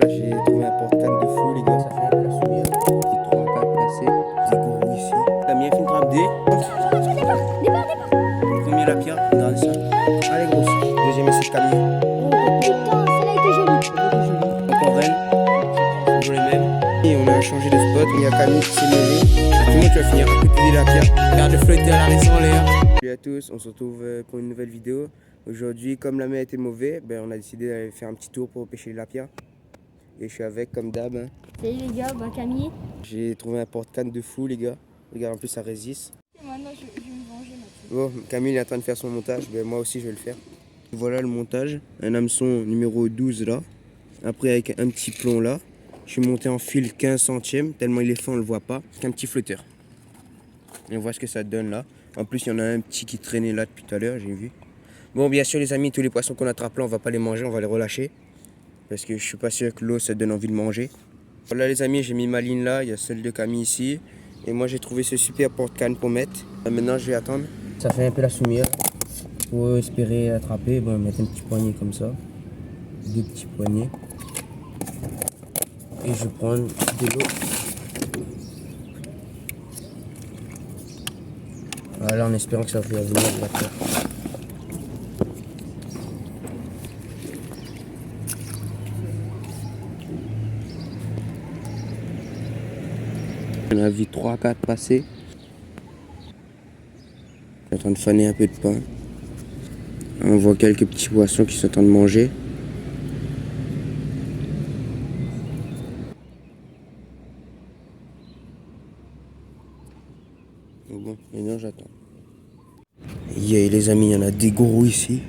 Là, j'ai trouvé un porte-canne de fou, les gars. Ça fait un peu la souris. Petit 3 4 passé. Des gros ici. Damien fait une trappe D. Départ. Premier la pierre. Regarde ça. Allez, grosse. Deuxième essai de Camille. Oh putain, celle-là était jolie. Encore elle. Toujours les mêmes. Et on a changé de spot. Il y a Camille qui s'est levée. Tout le monde, tu vas finir à côté de la pierre. Regarde le flotter à la raison en l'air. Salut à tous. On se retrouve pour une nouvelle vidéo. Aujourd'hui, comme la mer était mauvaise, on a décidé d'aller faire un petit tour pour pêcher la pierre. Et je suis avec, comme d'hab. Salut les gars, Camille. J'ai trouvé un porte-canne de fou, les gars. Regarde, en plus, ça résiste. Et maintenant, je vais me venger maintenant. Bon, Camille est en train de faire son montage. Moi aussi, je vais le faire. Voilà le montage. Un hameçon numéro 12 là. Après, avec un petit plomb là. Je suis monté en fil 15 centièmes. Tellement il est fin, on le voit pas. C'est un petit flotteur. Et on voit ce que ça donne là. En plus, il y en a un petit qui traînait là depuis tout à l'heure, j'ai vu. Bon, bien sûr, les amis, tous les poissons qu'on attrape là, on va pas les manger, on va les relâcher. Parce que je suis pas sûr que l'eau, ça donne envie de manger. Voilà les amis, j'ai mis ma ligne là, il y a celle de Camille ici. Et moi j'ai trouvé ce super porte-canne pour mettre. Maintenant je vais attendre. Ça fait un peu la soumière. Pour espérer attraper, mettre un petit poignet comme ça. Deux petits poignets. Et je prends de l'eau. Voilà, en espérant que ça va venir de la terre. On a vu 3-4 passer. Je suis en train de faner un peu de pain. On voit quelques petits poissons qui sont en train de manger. Bon, maintenant j'attends. Yeah, les amis, il y en a des gros ici.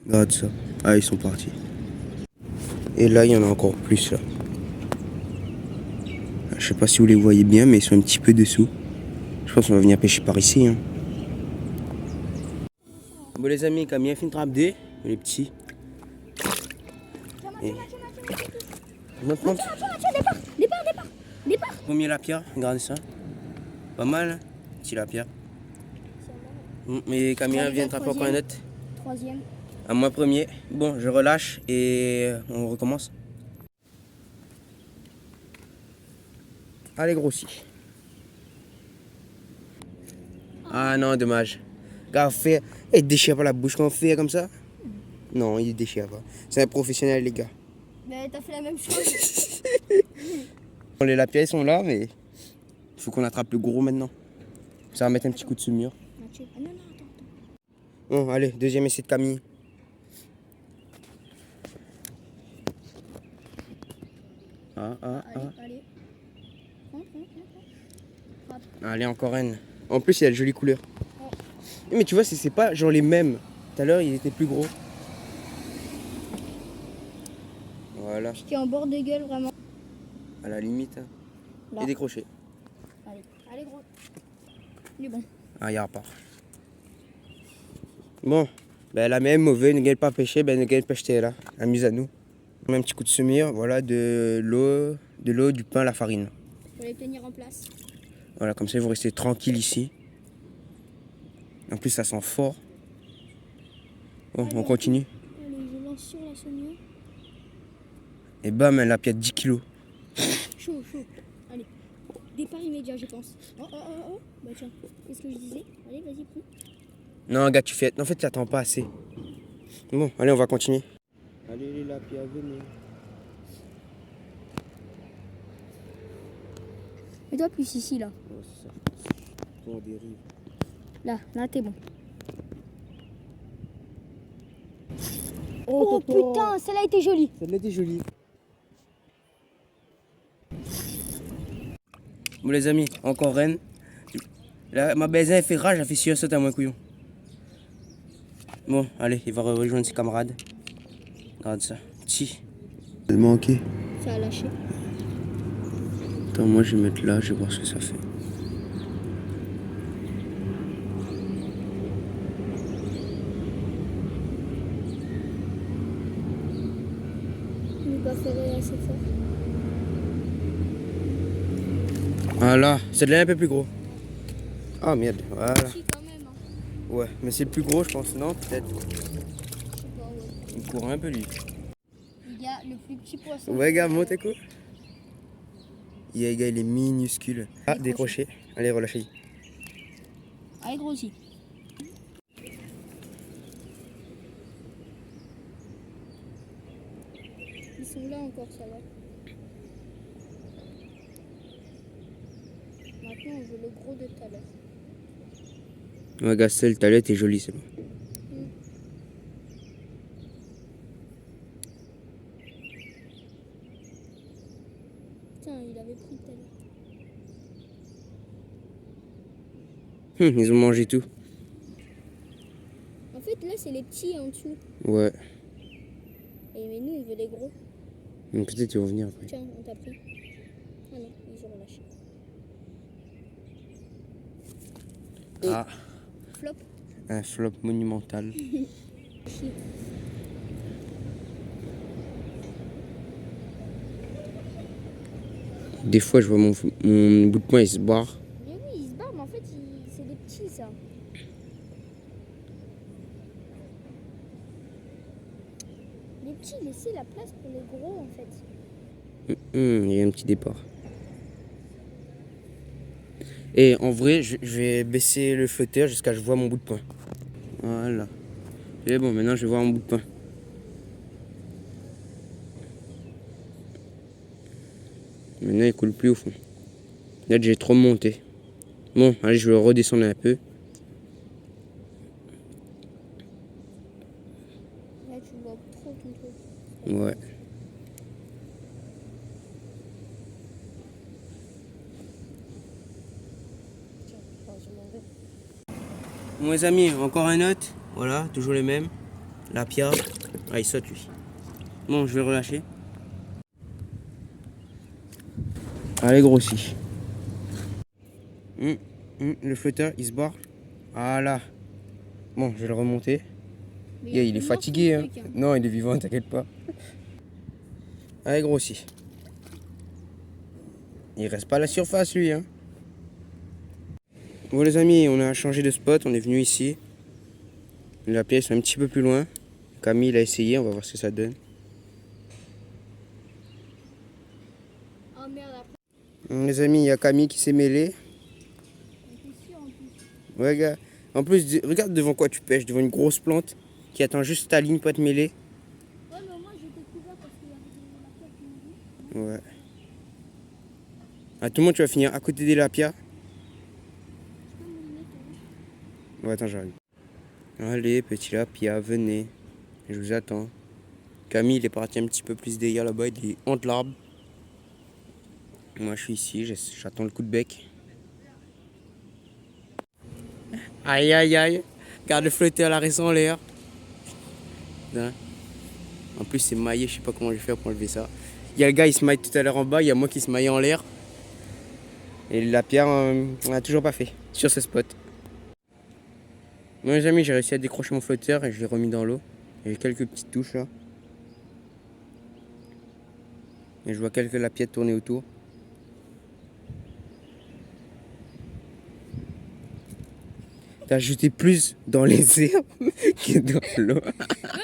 Regarde ça. Ah, ils sont partis. Et là, il y en a encore plus là. Je sais pas si vous les voyez bien, mais ils sont un petit peu dessous. Je pense qu'on va venir pêcher par ici. Hein. Bon les amis, Camille a fait une trappe D, les petits. Départ. Premier la pierre, regardez ça. Pas mal, hein. Petit la pierre. Mais Camille vient de trapper encore un autre. Troisième. À moi premier. Bon, je relâche et on recommence. Allez, grossi. Ah non, dommage. Gars, fait. Il déchire pas la bouche quand on fait comme ça. Non, il déchire pas. C'est un professionnel, les gars. Mais t'as fait la même chose. Les lapiers ils sont là, mais il faut qu'on attrape le gros maintenant. Ça va mettre un petit coup de mur. Non, attends. Bon, allez, deuxième essai de Camille. Allez. Allez, encore une. En plus, il a de jolies couleurs. Mais tu vois, c'est pas genre les mêmes. Tout à l'heure, il était plus gros. Voilà, Qui est en bord de gueule, vraiment. à la limite. Hein. Là. Et décroché. Allez, gros. Il est bon. Ah, il repart. Bon, la même mauvaise, ne gagne pas pêcher, ne gagne pêcher là. Amuse à nous. On met un petit coup de semire, voilà, de l'eau, du pain, la farine. Faut les tenir en place. Voilà, comme ça, ils vont rester tranquilles ici. En plus, ça sent fort. Bon, on continue. Allez, je lance sur la saumure. Et bam, elle a pied de 10 kilos. Chaud. Allez. Départ immédiat, je pense. Oh. Bah tiens, qu'est-ce que je disais? Allez, vas-y, prends. Non, gars, tu fais. En fait, tu attends pas assez. Bon, allez, on va continuer. Allez, les lapis, venez. Mets-toi plus ici, là. Oh, c'est ça. On dérive. Là, t'es bon. Oh putain, celle-là était jolie. Celle-là était jolie. Bon, les amis, encore reine. Là, ma baisin, elle fait rage, elle fait suer saute à mon couillon. Bon, allez, il va rejoindre ses camarades. Regarde ça. Si. C'est manqué. Ça a lâché. Attends, moi je vais mettre là, je vais voir ce que ça fait. Il n'est pas ferré assez fort. Voilà, celle-là est un peu plus gros. Ah merde, voilà. Si, quand même. Hein. Ouais, mais c'est le plus gros, je pense, non? Peut-être. Je sais pas, ouais. Il court un peu lui. Les gars, Là, le plus petit poisson. Ouais, gars, monte quoi. Yeah, gars, il est minuscule. Ah, décroché. Allez, relâchez. Allez, grossi. Ils sont là encore, ça va. Maintenant, on veut le gros de tout à l'heure. Ouais, gars, celle ta lettre est jolie, c'est bon. Putain, il avait pris tout à l'heure. Ils ont mangé tout. En fait, là, c'est les petits en dessous. Ouais. Et mais nous, on veut les gros. Donc peut-être ils vont venir après. Tiens, on t'a pris. Ah non, ils ont relâché. Ah, Flop. un flop monumental. Chier. Des fois, je vois mon bout de poing, il se barre. Mais oui, ils se barrent, mais en fait, c'est des petits, ça. Les petits, laissez la place pour les gros, en fait. Il y a un petit départ. Et en vrai, je vais baisser le flotteur jusqu'à ce que je vois mon bout de poing. Voilà. Et bon, maintenant, je vais voir mon bout de poing. Maintenant, il coule plus au fond. Là, j'ai trop monté. Bon, allez, je vais redescendre un peu. Là, tu vois trop ton truc. Ouais. Tiens, je m'en vais. Bon, les amis, encore un autre. Voilà, toujours les mêmes. La pia. Ah, il saute lui. Bon, je vais relâcher. Allez, grossi. Le flotteur, il se barre. Voilà. Bon, je vais le remonter. Mais Yeah, il est mort, fatigué. ton Hein. truc, hein. Non, il est vivant, t'inquiète pas. Allez, grossi. Il reste pas à la surface, lui. Hein. Bon, les amis, on a changé de spot. On est venu ici. La pièce est un petit peu plus loin. Camille l'a essayé. On va voir ce que ça donne. Oh merde, après. Les amis, il y a Camille qui s'est mêlée. T'es sûr en plus. Ouais, gars. En plus, regarde devant quoi tu pêches. Devant une grosse plante qui attend juste ta ligne pour te mêler. Ouais, mais moi j'étais couvert parce qu'il y avait des lapins qui m'ont dit. Ouais. À tout le monde, tu vas finir à côté des lapias. Je peux mouiller ton. Ouais, attends, j'arrive. Allez, petit lapia, venez. Je vous attends. Camille, il est parti un petit peu plus derrière là-bas. Il est entre l'arbre. Moi, je suis ici. J'attends le coup de bec. Aïe, aïe, aïe. Regarde le flotteur, la raison en l'air. Hein. En plus, c'est maillé. Je sais pas comment je vais faire pour enlever ça. Il y a le gars, il se maille tout à l'heure en bas. Il y a moi qui se maille en l'air. Et la pierre, on n'a toujours pas fait sur ce spot. Bon, les amis, j'ai réussi à décrocher mon flotteur et je l'ai remis dans l'eau. Il y a quelques petites touches là. Et je vois quelques lapiettes tourner autour. T'as jeté plus dans les herbes que dans l'eau. Ouais,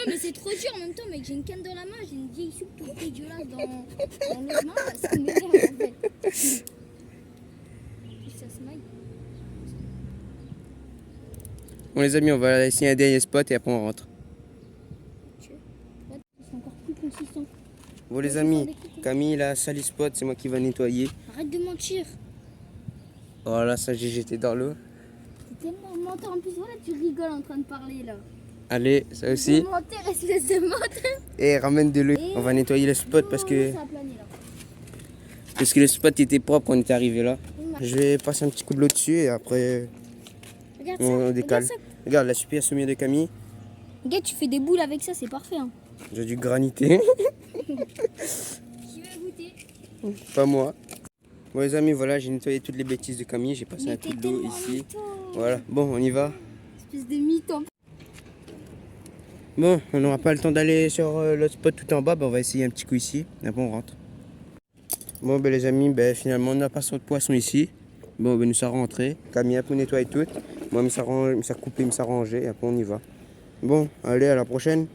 mais c'est trop dur en même temps, mec. J'ai une canne dans la main, j'ai une vieille soupe toute dégueulasse dans l'autre main. Ça m'énerve en fait. Puis ça se maille. Bon, les amis, on va essayer un dernier spot et après on rentre. C'est encore plus consistant. Bon, les amis, Camille, là, sali spot, c'est moi qui va nettoyer. Arrête de mentir. Voilà, ça, j'ai jeté dans l'eau. T'es tellement menteur en plus. Voilà, tu rigoles en train de parler là. Allez, ça aussi. Menteur, espèce de menteur. Et ramène de l'eau. On va nettoyer le spot parce que le spot était propre quand on est arrivé là. Je vais passer un petit coup de l'eau dessus et après Regarde on ça. décale. Regarde ça. Regarde la super sommier de Camille. Regarde, tu fais des boules avec ça, c'est parfait. Hein. J'ai dû graniter. Qui veut goûter? Pas moi. Bon les amis, voilà, j'ai nettoyé toutes les bêtises de Camille. J'ai passé Mais un coup t'es d'eau tellement ici. mytho. Voilà, bon, on y va. Espèce de mytho. Bon, on n'aura pas le temps d'aller sur l'autre spot tout en bas. On va essayer un petit coup ici. Après on rentre. Bon ben les amis, finalement on n'a pas sur de poisson ici. Bon ben nous sommes rentrés. Camille a pu nettoyer tout. Moi il s'est coupé, il s'est rangé et après on y va. Bon, allez à la prochaine.